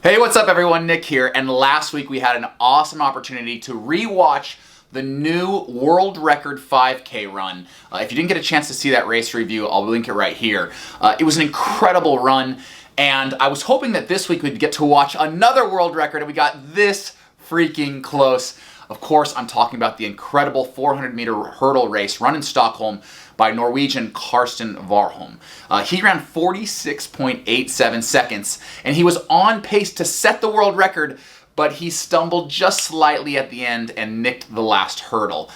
Hey, what's up everyone? Nick here, and last week we had an awesome opportunity to re-watch the new world record 5K run. If you didn't get a chance to see that race review, I'll link it right here. It was an incredible run, and I was hoping that this week we'd get to watch another world record, and we got this freaking close. Of course, I'm talking about the incredible 400-meter hurdle race run in Stockholm by Norwegian Karsten Warholm. He ran 46.87 seconds, and he was on pace to set the world record, but he stumbled just slightly at the end and nicked the last hurdle.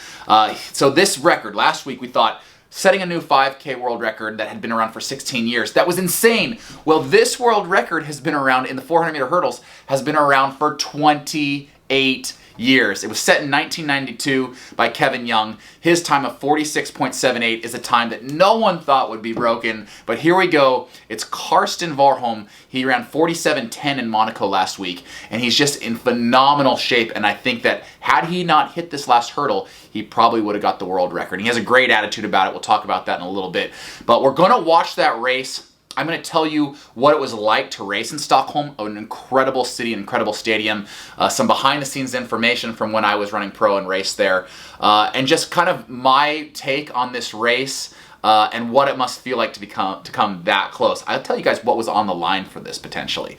So this record, last week we thought, setting a new 5K world record that had been around for 16 years. That was insane. Well, this world record has been around in the 400-meter hurdles, has been around for 28 years. It was set in 1992 by Kevin Young. His time of 46.78 is a time that no one thought would be broken, but here we go. It's Karsten Warholm. He ran 47.10 in Monaco last week, and he's just in phenomenal shape, and I think that had he not hit this last hurdle, he probably would have got the world record. He has a great attitude about it. We'll talk about that in a little bit, but we're going to watch that race. I'm going to tell you what it was like to race in Stockholm, an incredible city, an incredible stadium, some behind-the-scenes information from when I was running pro and raced there, and just kind of my take on this race and what it must feel like to come that close. I'll tell you guys what was on the line for this potentially.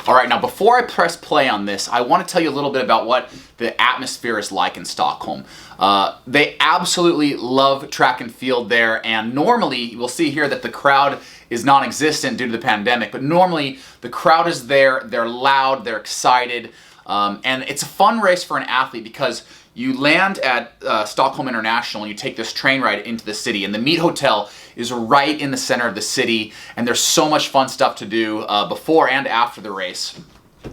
All right, now before I press play on this, I want to tell you a little bit about what the atmosphere is like in Stockholm. They absolutely love track and field there, and normally we'll see here that the crowd is non-existent due to the pandemic, but normally the crowd is there, they're loud, they're excited, and it's a fun race for an athlete because you land at Stockholm International and you take this train ride into the city, and the Meet Hotel is right in the center of the city, and there's so much fun stuff to do before and after the race.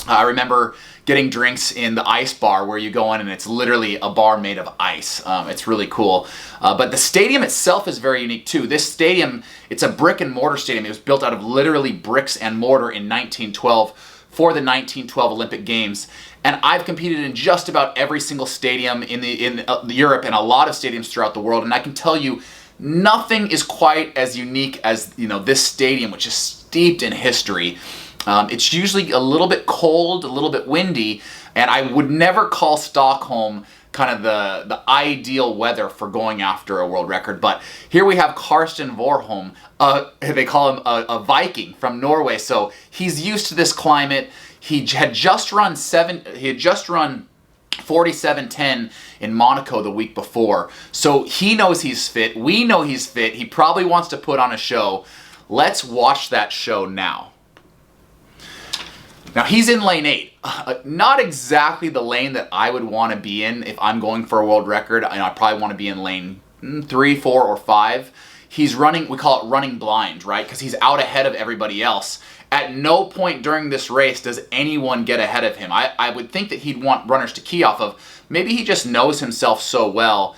I remember getting drinks in the ice bar where you go in and it's literally a bar made of ice. It's really cool. But the stadium itself is very unique too. This stadium, it's a brick and mortar stadium. It was built out of literally bricks and mortar in 1912 for the 1912 Olympic Games. And I've competed in just about every single stadium in Europe and a lot of stadiums throughout the world. And I can tell you, nothing is quite as unique as this stadium, which is steeped in history. It's usually a little bit cold, a little bit windy, and I would never call Stockholm kind of the ideal weather for going after a world record. But here we have Karsten Warholm. They call him a Viking from Norway, so he's used to this climate. He had just run 47.10 in Monaco the week before, so he knows he's fit. We know he's fit. He probably wants to put on a show. Let's watch that show now. Now he's in lane 8, not exactly the lane that I would want to be in if I'm going for a world record. I probably want to be in lane 3, 4, or 5. He's running, we call it running blind, right? Because he's out ahead of everybody else. At no point during this race does anyone get ahead of him. I would think that he'd want runners to key off of. Maybe he just knows himself so well.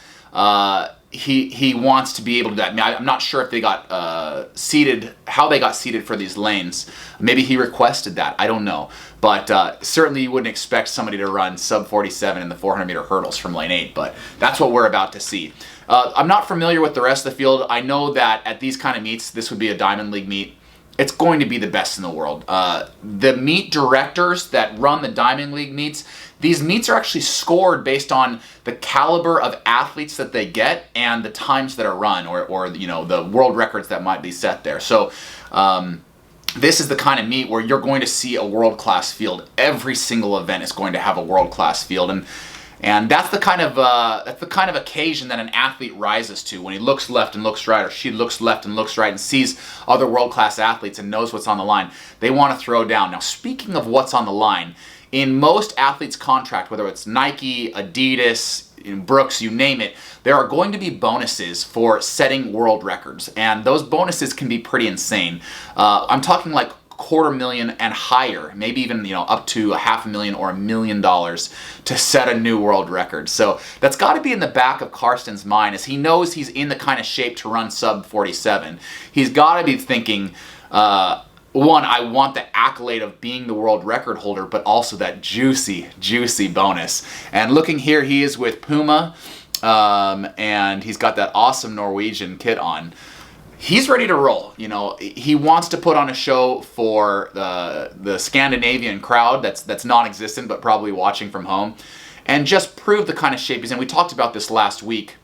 He wants to be able to do that. I mean, I'm not sure if they got seated, how they got seated for these lanes. Maybe he requested that. I don't know. But certainly you wouldn't expect somebody to run sub 47 in the 400-meter hurdles from lane 8. But that's what we're about to see. I'm not familiar with the rest of the field. I know that at these kind of meets, this would be a Diamond League meet. It's going to be the best in the world. The meet directors that run the Diamond League meets, these meets are actually scored based on the caliber of athletes that they get and the times that are run, or the world records that might be set there. So this is the kind of meet where you're going to see a world-class field. Every single event is going to have a world-class field, and that's the kind of occasion that an athlete rises to when he looks left and looks right, or she looks left and looks right and sees other world-class athletes and knows what's on the line. They want to throw down. Now, speaking of what's on the line, in most athletes' contract, whether it's Nike, Adidas, Brooks, you name it, there are going to be bonuses for setting world records, and those bonuses can be pretty insane. I'm talking like $250,000 and higher, maybe even up to $500,000 or $1 million to set a new world record. So that's got to be in the back of Karsten's mind, as he knows he's in the kind of shape to run sub 47. He's got to be thinking, one, I want the accolade of being the world record holder, but also that juicy bonus. And looking here, he is with Puma, and he's got that awesome Norwegian kit on. he's ready to roll. You know, he wants to put on a show for the Scandinavian crowd that's non-existent but probably watching from home, and just prove the kind of shape he's in. We talked about this last week.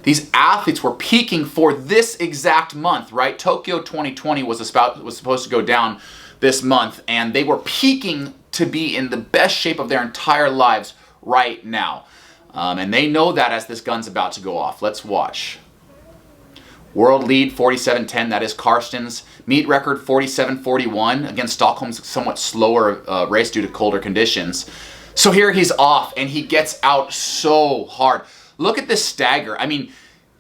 These athletes were peaking for this exact month, right? Tokyo 2020 was supposed to go down this month, and they were peaking to be in the best shape of their entire lives right now. And they know that as this gun's about to go off. Let's watch. World lead 47.10, that is Karsten's. Meet record 47.41. Again, Stockholm's somewhat slower race due to colder conditions. So here he's off, and he gets out so hard. Look at this stagger. I mean,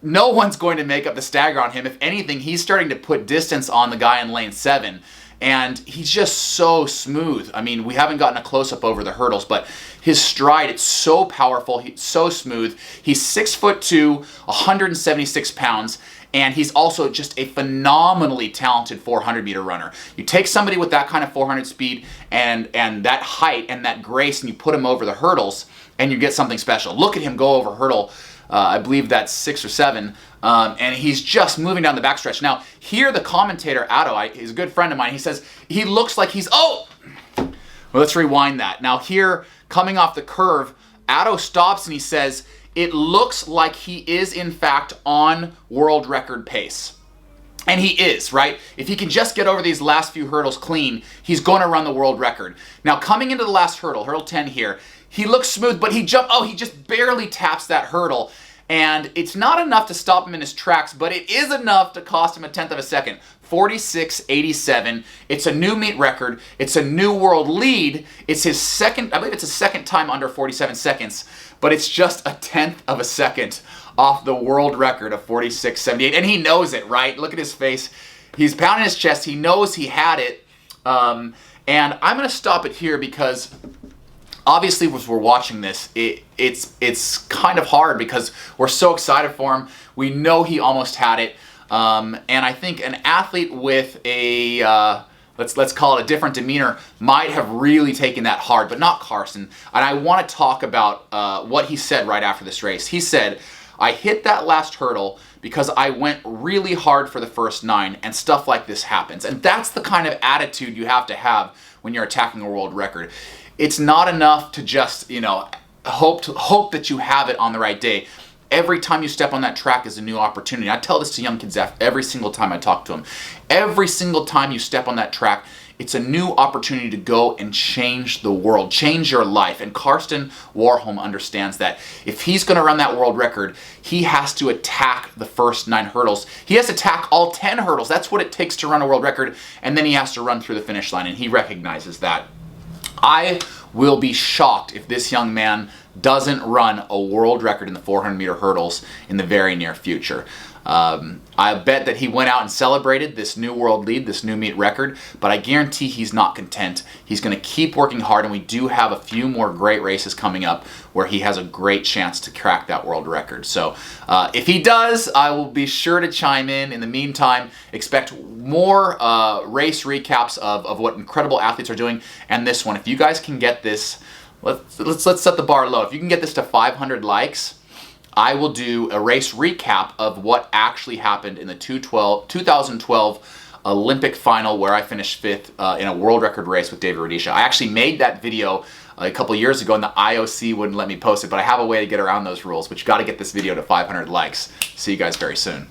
no one's going to make up the stagger on him. If anything, he's starting to put distance on the guy in lane 7. And he's just so smooth. I mean, we haven't gotten a close-up over the hurdles, but his stride, it's so powerful, he's so smooth. He's 6'2", 176 pounds, and he's also just a phenomenally talented 400-meter runner. You take somebody with that kind of 400 speed and that height and that grace, and you put him over the hurdles, and you get something special. Look at him go over hurdle. I believe that's 6 or 7, and he's just moving down the backstretch. Now, here the commentator, Addo, he's a good friend of mine, he says, he looks like he's, oh! Well, let's rewind that. Now here, coming off the curve, Addo stops and he says, it looks like he is in fact on world record pace. And he is, right? If he can just get over these last few hurdles clean, he's going to run the world record. Now, coming into the last hurdle, hurdle 10 here, he looks smooth, but he just barely taps that hurdle. And it's not enough to stop him in his tracks, but it is enough to cost him 1/10 of a second. 46.87. It's a new meet record. It's a new world lead. It's his second, I believe it's his second time under 47 seconds, but it's just 1/10 of a second off the world record of 46.78. And he knows it, right? Look at his face. He's pounding his chest. He knows he had it. And I'm going to stop it here because obviously, as we're watching this, it's kind of hard because we're so excited for him. We know he almost had it. And I think an athlete with a, let's call it a different demeanor, might have really taken that hard, but not Karsten. And I want to talk about what he said right after this race. He said, I hit that last hurdle because I went really hard for the first 9, and stuff like this happens. And that's the kind of attitude you have to have when you're attacking a world record. It's not enough to just, you know, hope that you have it on the right day. Every time you step on that track is a new opportunity. I tell this to young kids every single time I talk to them. Every single time you step on that track, it's a new opportunity to go and change the world, change your life. And Karsten Warholm understands that. If he's going to run that world record, he has to attack the first 9 hurdles. He has to attack all 10 hurdles. That's what it takes to run a world record. And then he has to run through the finish line, and he recognizes that. I will be shocked if this young man doesn't run a world record in the 400-meter hurdles in the very near future. I bet that he went out and celebrated this new world lead, this new meet record, but I guarantee he's not content. He's going to keep working hard, and we do have a few more great races coming up where he has a great chance to crack that world record. So if he does, I will be sure to chime in. In the meantime, expect more race recaps of what incredible athletes are doing, and this one. If you guys can get this, let's set the bar low. If you can get this to 500 likes, I will do a race recap of what actually happened in the 2012 Olympic final where I finished 5th in a world record race with David Rudisha. I actually made that video a couple years ago and the IOC wouldn't let me post it, but I have a way to get around those rules, but you got to get this video to 500 likes. See you guys very soon.